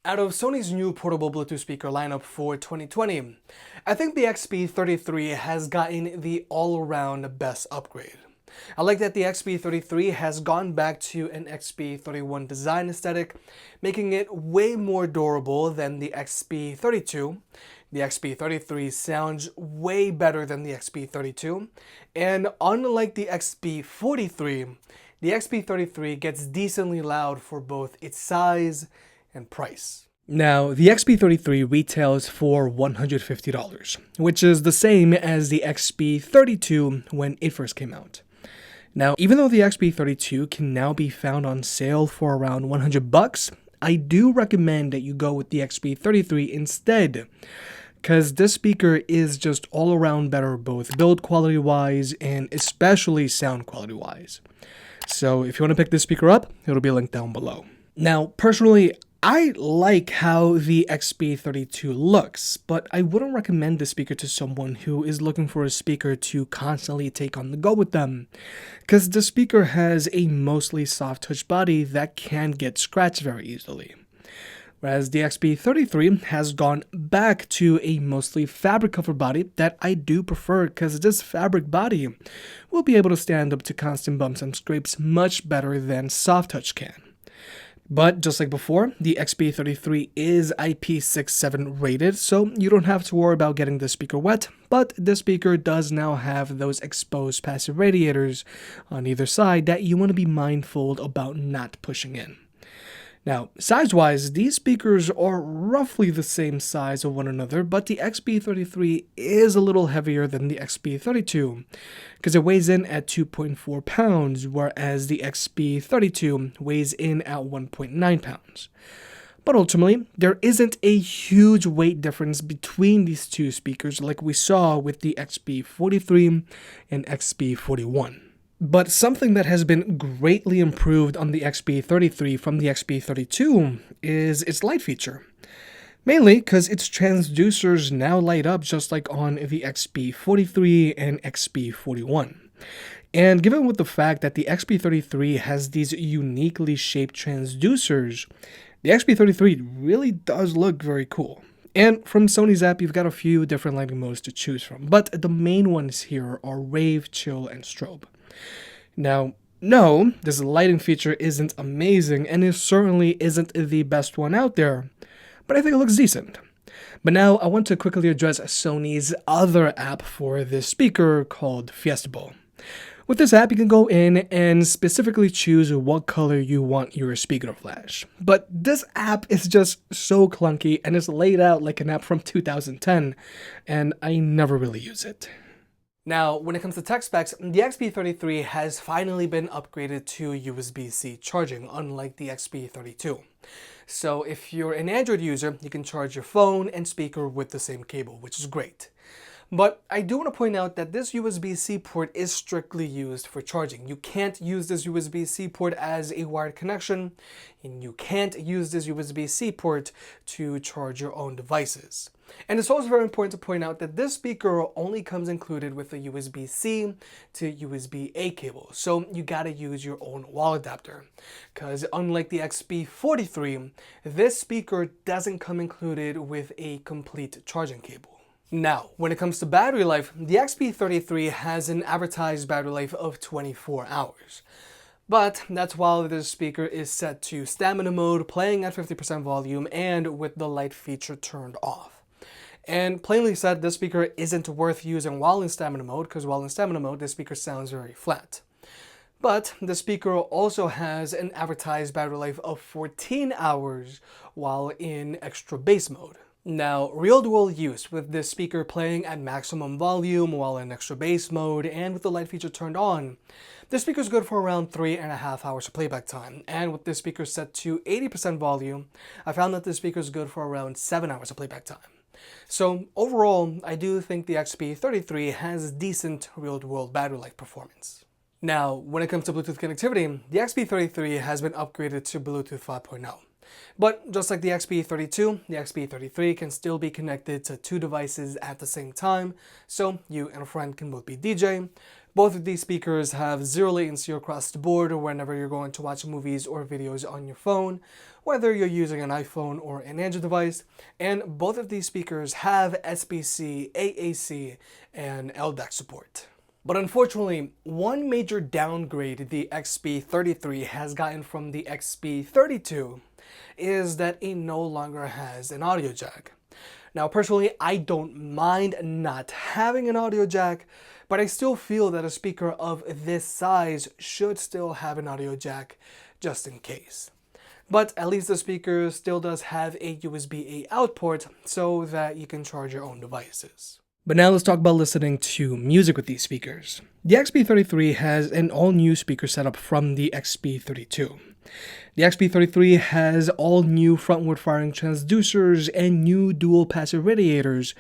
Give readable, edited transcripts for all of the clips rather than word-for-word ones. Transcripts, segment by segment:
Out of Sony's new portable Bluetooth speaker lineup for 2020, I think the XB33 has gotten the all-around best upgrade. I like that the XB33 has gone back to an XB31 design aesthetic, making it way more durable than the XB32. The XB33 sounds way better than the XB32, and unlike the XB43, the XB33 gets decently loud for both its size and price. Now, the XB33 retails for $150, which is the same as the XB32 when it first came out. Now, even though the XB32 can now be found on sale for around $100, I do recommend that you go with the XB33 instead, because this speaker is just all around better both build quality wise and especially sound quality wise. So if you want to pick this speaker up, it'll be linked down below. Now, personally, I like how the XB32 looks, but I wouldn't recommend this speaker to someone who is looking for a speaker to constantly take on the go with them, because the speaker has a mostly soft touch body that can get scratched very easily. Whereas the XB33 has gone back to a mostly fabric covered body that I do prefer, because this fabric body will be able to stand up to constant bumps and scrapes much better than soft touch can. But just like before, the XB33 is IP67 rated, so you don't have to worry about getting the speaker wet, but this speaker does now have those exposed passive radiators on either side that you want to be mindful about not pushing in. Now, size-wise, these speakers are roughly the same size of one another, but the XB33 is a little heavier than the XB32, because it weighs in at 2.4 pounds, whereas the XB32 weighs in at 1.9 pounds. But ultimately, there isn't a huge weight difference between these two speakers like we saw with the XB43 and XB41. But something that has been greatly improved on the XB33 from the XB32 is its light feature. Mainly because its transducers now light up just like on the XB43 and XB41. And given with the fact that the XB33 has these uniquely shaped transducers, the XB33 really does look very cool. And from Sony's app, you've got a few different lighting modes to choose from, but the main ones here are Rave, Chill, and Strobe. Now, no, this lighting feature isn't amazing, and it certainly isn't the best one out there, but I think it looks decent. But now I want to quickly address Sony's other app for this speaker called Fiestable. With this app, you can go in and specifically choose what color you want your speaker to flash. But this app is just so clunky and is laid out like an app from 2010, and I never really use it. Now, when it comes to tech specs, the XB33 has finally been upgraded to USB-C charging, unlike the XB32. So if you're an Android user, you can charge your phone and speaker with the same cable, which is great. But I do want to point out that this USB-C port is strictly used for charging. You can't use this USB-C port as a wired connection, and you can't use this USB-C port to charge your own devices. And it's also very important to point out that this speaker only comes included with a USB-C to USB-A cable, so you gotta use your own wall adapter. Because unlike the XB43, this speaker doesn't come included with a complete charging cable. Now, when it comes to battery life, the XB33 has an advertised battery life of 24 hours. But that's while this speaker is set to stamina mode, playing at 50% volume, and with the light feature turned off. And plainly said, this speaker isn't worth using while in stamina mode, because while in stamina mode, this speaker sounds very flat. But the speaker also has an advertised battery life of 14 hours while in extra bass mode. Now, real-world use with this speaker playing at maximum volume while in extra bass mode and with the light feature turned on, this speaker is good for around 3.5 hours of playback time. And with this speaker set to 80% volume, I found that this speaker is good for around 7 hours of playback time. So overall, I do think the XB33 has decent real-world battery life performance. Now, when it comes to Bluetooth connectivity, the XB33 has been upgraded to Bluetooth 5.0. But just like the XB32, the XB33 can still be connected to two devices at the same time, so you and a friend can both be DJ, Both of these speakers have zero latency across the board whenever you're going to watch movies or videos on your phone, whether you're using an iPhone or an Android device, and both of these speakers have SBC, AAC, and LDAC support. But unfortunately, one major downgrade the XB33 has gotten from the XB32 is that it no longer has an audio jack. Now personally, I don't mind not having an audio jack, but I still feel that a speaker of this size should still have an audio jack just in case. But at least the speaker still does have a USB-A out port so that you can charge your own devices. But now let's talk about listening to music with these speakers. The XB33 has an all-new speaker setup from the XB32. The XB33 has all new frontward firing transducers and new dual passive radiators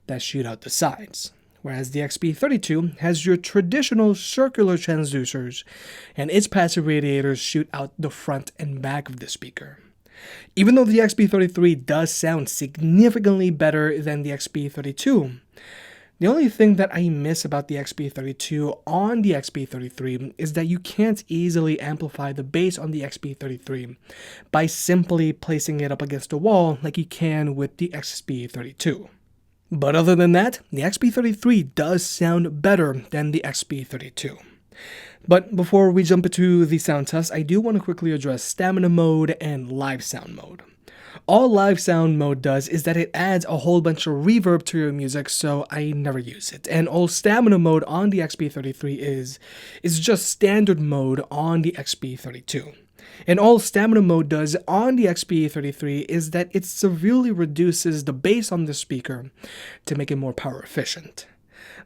that shoot out the sides, whereas the XB32 has your traditional circular transducers and its passive radiators shoot out the front and back of the speaker. Even though the XB33 does sound significantly better than the XB32, the only thing that I miss about the XB32 on the XB33 is that you can't easily amplify the bass on the XB33 by simply placing it up against a wall like you can with the XB32. But other than that, the XB33 does sound better than the XB32. But before we jump into the sound test, I do want to quickly address stamina mode and live sound mode. All live sound mode does is that it adds a whole bunch of reverb to your music, so I never use it. And all stamina mode on the XB33 is just standard mode on the XB32. And all stamina mode does on the XB33 is that it severely reduces the bass on the speaker to make it more power efficient.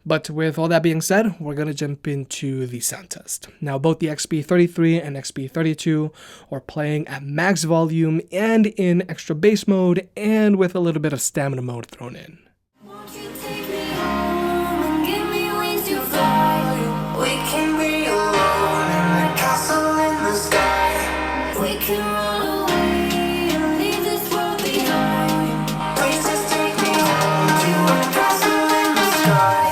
But with all that being said, we're going to jump into the sound test. Now, both the XB33 and XB32 are playing at max volume and in extra bass mode and with a little bit of stamina mode thrown in. Won't you take me home and give me wings to fly? We can be alone in the castle in the sky. We can run away and leave this world behind. Please just take me home to a castle in the sky.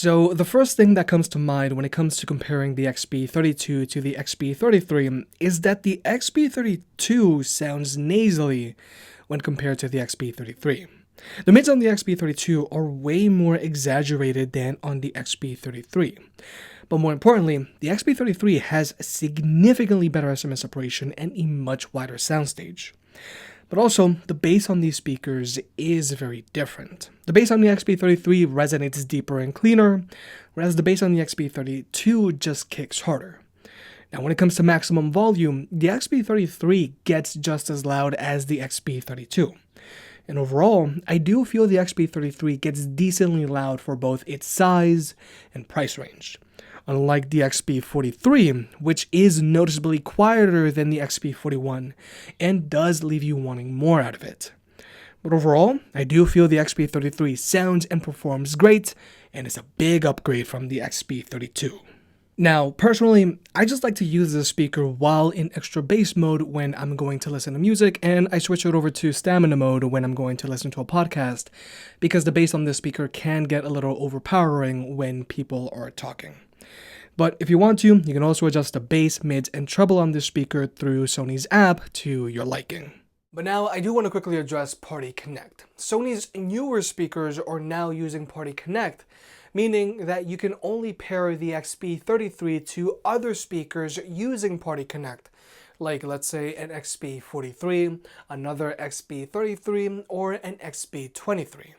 So the first thing that comes to mind when it comes to comparing the XB32 to the XB33 is that the XB32 sounds nasally when compared to the XB33. The mids on the XB32 are way more exaggerated than on the XB33. But more importantly, the XB33 has significantly better SMS separation and a much wider soundstage. But also, the bass on these speakers is very different. The bass on the XB33 resonates deeper and cleaner, whereas the bass on the XB32 just kicks harder. Now, when it comes to maximum volume, the XB33 gets just as loud as the XB32. And overall, I do feel the XB33 gets decently loud for both its size and price range. unlike the XB43, which is noticeably quieter than the XB41 and does leave you wanting more out of it. But overall, I do feel the XB33 sounds and performs great, and is a big upgrade from the XB32. Now, personally, I just like to use this speaker while in extra bass mode when I'm going to listen to music, and I switch it over to stamina mode when I'm going to listen to a podcast, because the bass on this speaker can get a little overpowering when people are talking. But if you want to, you can also adjust the bass, mids, and treble on this speaker through Sony's app to your liking. But now I do want to quickly address Party Connect. Sony's newer speakers are now using Party Connect, meaning that you can only pair the XB33 to other speakers using Party Connect, like let's say an XB43, another XB33, or an XB23.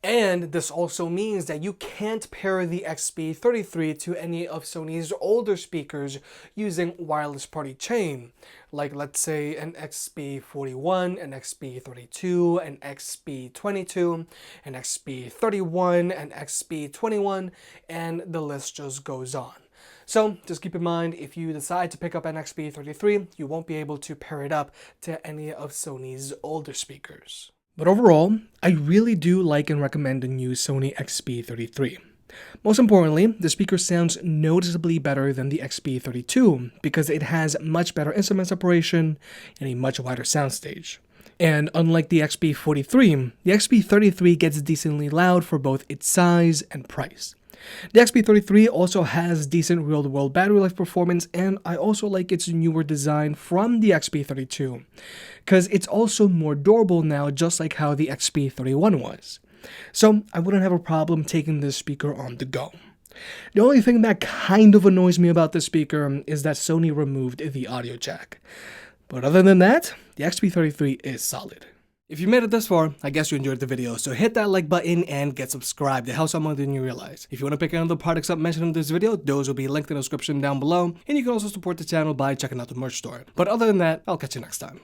And this also means that you can't pair the XB33 to any of Sony's older speakers using wireless party chain, like let's say an XB41, an XB32, an XB22, an XB31, an XB21, and the list just goes on. So just keep in mind, if you decide to pick up an XB33, you won't be able to pair it up to any of Sony's older speakers. But overall, I really do like and recommend the new Sony XB33. Most importantly, the speaker sounds noticeably better than the XB32 because it has much better instrument separation and a much wider soundstage. And unlike the XB43, the XB33 gets decently loud for both its size and price. The XB33 also has decent real-world battery life performance, and I also like its newer design from the XB32, because it's also more durable now, just like how the XB31 was. So I wouldn't have a problem taking this speaker on the go. The only thing that kind of annoys me about this speaker is that Sony removed the audio jack. But other than that, the XB33 is solid. If you made it this far, I guess you enjoyed the video, so hit that like button and get subscribed. It helps out more than you realize. If you want to pick any of the products up mentioned in this video, those will be linked in the description down below, and you can also support the channel by checking out the merch store. But other than that, I'll catch you next time.